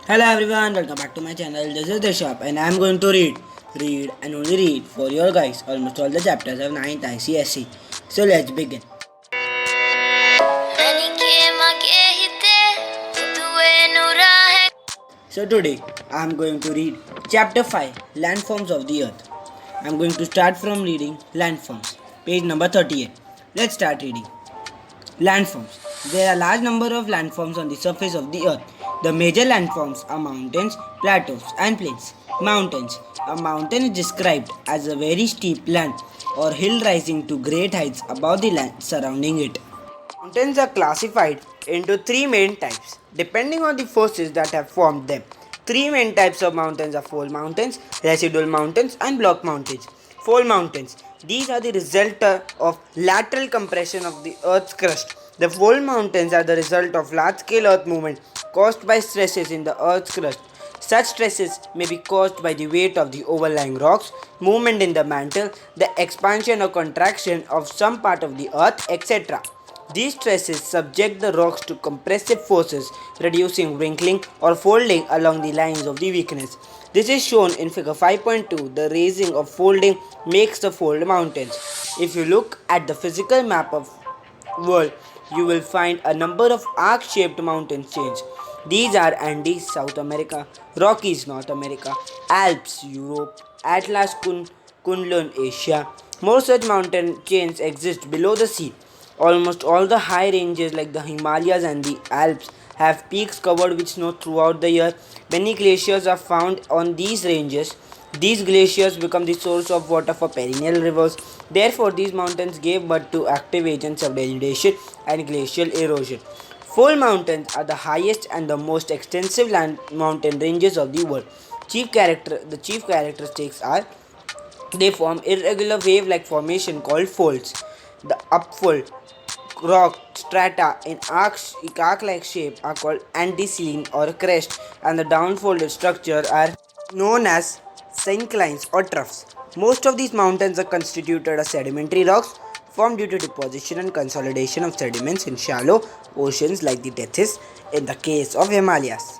Hello everyone, welcome back to my channel. This is the shop and I am going to read and only read for your guys almost all the chapters of 9th ICSE. So let's begin. So today I am going to read chapter 5, Landforms of the Earth. I am going to start from reading Landforms, page number 38. Let's start reading. Landforms. There are a large number of landforms on the surface of the earth. The major landforms are mountains, plateaus, and plains. Mountains. A mountain is described as a very steep land or hill rising to great heights above the land surrounding it. Mountains are classified into three main types, depending on the forces that have formed them. Three main types of mountains are fold mountains, residual mountains, and block mountains. Fold mountains. These are the result of lateral compression of the Earth's crust. The fold mountains are the result of large-scale Earth movement caused by stresses in the Earth's crust. Such stresses may be caused by the weight of the overlying rocks, movement in the mantle, the expansion or contraction of some part of the Earth, etc. These stresses subject the rocks to compressive forces, reducing wrinkling or folding along the lines of the weakness. This is shown in figure 5.2. The raising of folding makes the fold mountains. If you look at the physical map of world, you will find a number of arc-shaped mountain chains. These are Andes, South America, Rockies, North America, Alps, Europe, Atlas, Kunlun, Asia. More such mountain chains exist below the sea. Almost all the high ranges like the Himalayas and the Alps have peaks covered with snow throughout the year. Many glaciers are found on these ranges. These glaciers become the source of water for perennial rivers. Therefore, these mountains gave birth to active agents of denudation and glacial erosion. Fold mountains are the highest and the most extensive land mountain ranges of the world. The chief characteristics are they form irregular wave-like formation called folds. The upfold rock strata in arc-like shape are called anticline or crest, and the downfolded structure are known as synclines or troughs. Most of these mountains are constituted of sedimentary rocks formed due to deposition and consolidation of sediments in shallow oceans like the Tethys in the case of Himalayas.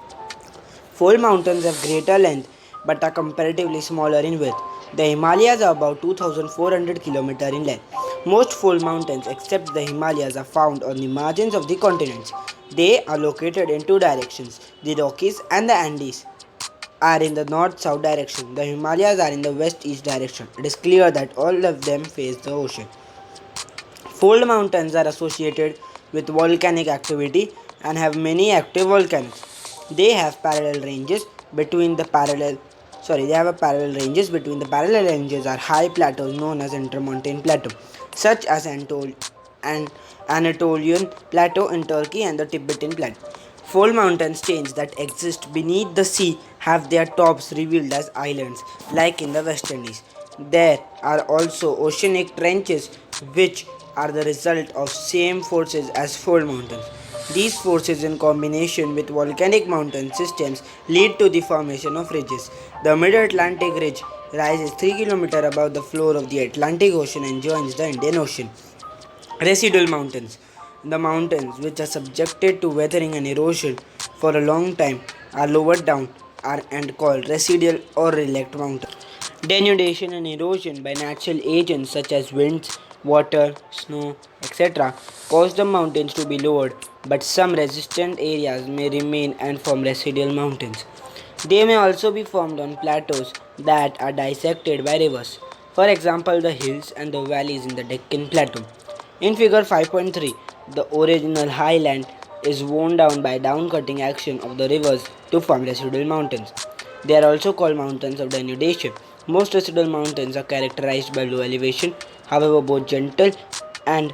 Fold mountains have greater length but are comparatively smaller in width. The Himalayas are about 2,400 km in length. Most fold mountains except the Himalayas are found on the margins of the continents. They are located in two directions. The Rockies and the Andes are in the north-south direction. The Himalayas are in the west-east direction. It is clear that all of them face the ocean. Fold mountains are associated with volcanic activity and have many active volcanoes. They have parallel ranges between the parallel ranges are high plateaus known as intermontane plateau, such as Anatolian plateau in Turkey and the Tibetan plateau. Fold mountain chains that exist beneath the sea have their tops revealed as islands, like in the West Indies. There are also oceanic trenches which are the result of same forces as fold mountains. These forces in combination with volcanic mountain systems lead to the formation of ridges. The Mid-Atlantic Ridge rises 3 km above the floor of the Atlantic Ocean and joins the Indian Ocean. Residual mountains. The mountains which are subjected to weathering and erosion for a long time are lowered down and called residual or relict mountains. Denudation and erosion by natural agents such as winds, water, snow, etc. cause the mountains to be lowered, but some resistant areas may remain and form residual mountains. They may also be formed on plateaus that are dissected by rivers. For example, the hills and the valleys in the Deccan Plateau. In figure 5.3, the original highland is worn down by down-cutting action of the rivers to form residual mountains. They are also called mountains of denudation. Most residual mountains are characterized by low elevation. However, both gentle and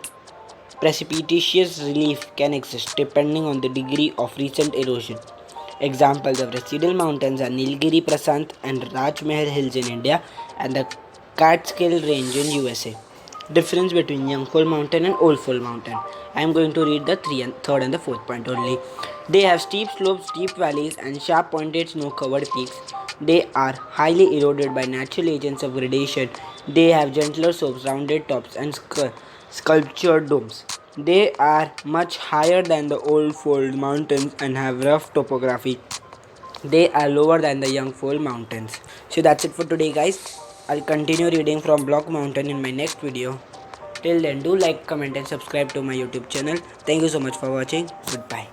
precipitous relief can exist depending on the degree of recent erosion. Examples of residual mountains are Nilgiri Prasant and Rajmahal Hills in India and the Catskill Range in USA. Difference between young fold mountain and old fold mountain. I am going to read the third and the fourth point only. They have steep slopes, deep valleys, and sharp pointed snow covered peaks. They are highly eroded by natural agents of gradation. They have gentler slopes, rounded tops, and sculptured domes. They are much higher than the old fold mountains and have rough topography. They are lower than the young Fold Mountains. So that's it for today, guys. I'll continue reading from Block Mountain in my next video. Till then, do like, comment and subscribe to my YouTube channel. Thank you so much for watching. Goodbye.